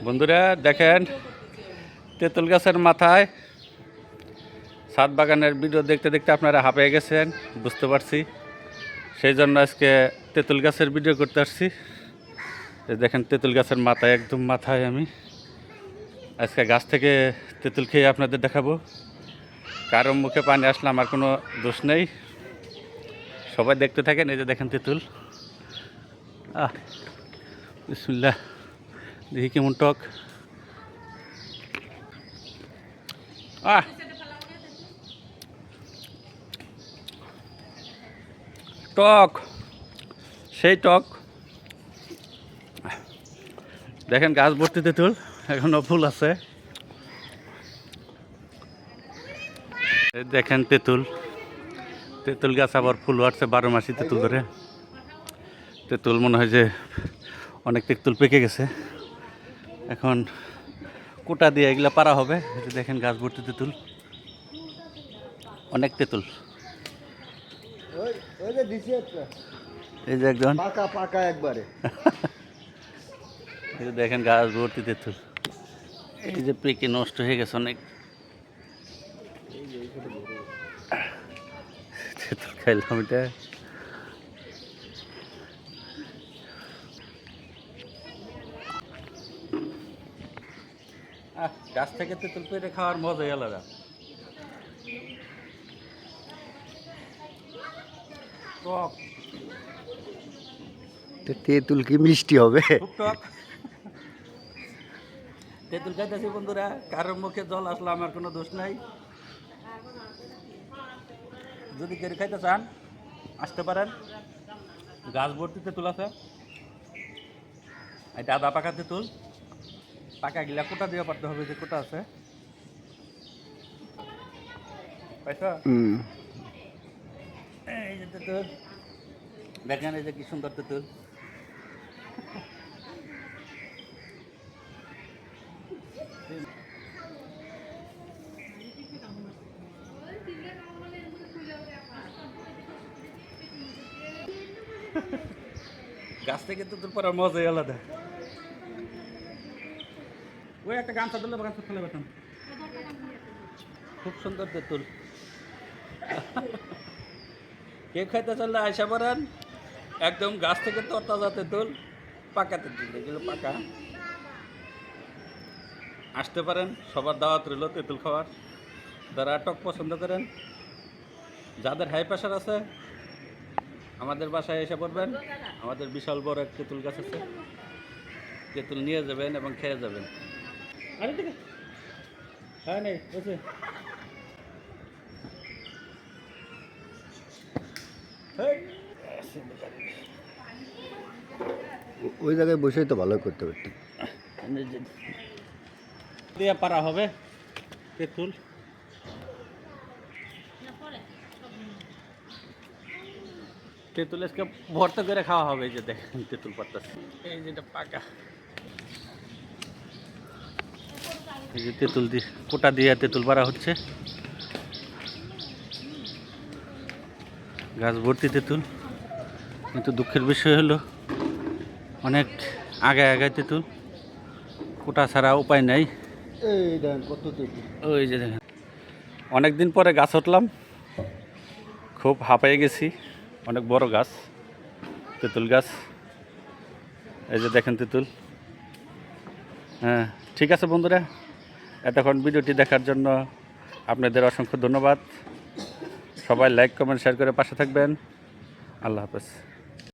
বন্ধুরা দেখেন তেঁতুল গাছের মাথায় ছাদ বাগানের ভিডিও দেখতে দেখতে আপনারা হাঁপিয়ে গেছেন, বুঝতে পারছি। সেই জন্য আজকে তেঁতুল গাছের ভিডিও করতে আসছি। দেখেন তেঁতুল গাছের মাথায়, একদম মাথায় আমি আজকে গাছ থেকে তেঁতুল খেয়ে আপনাদের দেখাবো। কারো মুখে পানি আসলে আমার কোনো দোষ নেই, সবাই দেখতে থাকেন। এই যে দেখেন তেঁতুল, বিসমিল্লাহ, দেখি কেমন টক। টক, সেই টক। দেখেন গাছ ভর্তি তেঁতুল, এখনো ফুল আছে। দেখেন তেঁতুল, তেঁতুল গাছ আবার ফুল আসছে 12 মাসই তেঁতুল ধরে। তেঁতুল মনে হয় যে অনেক তেঁতুল পেকে গেছে, এখন কোটা দিয়ে এগুলা পারা হবে। দেখেন গাছ ভর্তি তেঁতুল, অনেক তেঁতুল। এই যে একজন পাকা পাকা একবারে এই যে দেখেন গাছ ভর্তি তেঁতুল। এই যে পেকে নষ্ট হয়ে গেছে অনেক। তেঁতুল খাইলাম এটা। গাছ থেকে তেঁতুল পেরে খাওয়ার মজাই আলাদা। টক, তেঁতুল কি মিষ্টি হবে? খুব টক। তেঁতুল খাইতেছি বন্ধুরা, কারোর মুখে জল আসলে আমার কোনো দোষ নাই। যদি কেউ খাইতে চান আসতে পারেন, গাছ ভর্তি তেঁতুল আছে। এটা আদা পাকা তেঁতুল, পাকা গিলা কোটা দিয়ে পারতে হবে, যে কোটা আছে পাইছ। এই যে তেঁতুল দেখেন, এই যে কি সুন্দর তেঁতুল। গাছ থেকে তেঁতুল পড়ার মজাই আলাদা। ওই একটা গামছা দিলে গামছা ফেলে বেতন, খুব সুন্দর তেঁতুল। কেক খাইতে চাইলে আইসা পড়েন, একদম গাছ থেকে তরতাজা তেঁতুল, পাকা তেঁতুল, এগুলো পাকা। আসতে পারেন, সবার দাওয়াত রইল তেঁতুল খাওয়ার। যারা টক পছন্দ করেন, যাদের হাই প্রেশার আছে, আমাদের বাসায় এসে পড়বেন। আমাদের বিশাল বড় এক তেঁতুল গাছ আছে, তেঁতুল নিয়ে যাবেন এবং খেয়ে যাবেন। আরে ঠিক আছে, হ্যাঁ নেই বসে। ওই জায়গায় বসেই তো ভালো করতে পারতি। দিয়ে পারা হবে তেঁতুল। তেঁতুল আজকে ভর্তা করে খাওয়া হবে। এই যে দেখেন তেঁতুল পাতাছে, এই যেটা পাকা। এই যে তেঁতুল দিয়ে কোটা দিয়ে তেঁতুল পাড়া হচ্ছে, গাছ ভর্তি তেঁতুল। কিন্তু দুঃখের বিষয় হলো অনেক আগায় তেঁতুল, কোটা ছাড়া উপায় নাই। এই দেখেন কত তেঁতুল। ওই যে দেখেন, অনেক দিন পরে গাছ উঠলাম, খুব হাঁপায়ে গেছি। অনেক বড় গাছ, তেঁতুল গাছ। এই যে দেখেন তেঁতুল। হ্যাঁ ঠিক আছে বন্ধুরা, এতক্ষণ ভিডিওটি দেখার জন্য আপনাদের অসংখ্য ধন্যবাদ। সবাই লাইক কমেন্ট শেয়ার করে পাশে থাকবেন। আল্লাহ হাফেজ।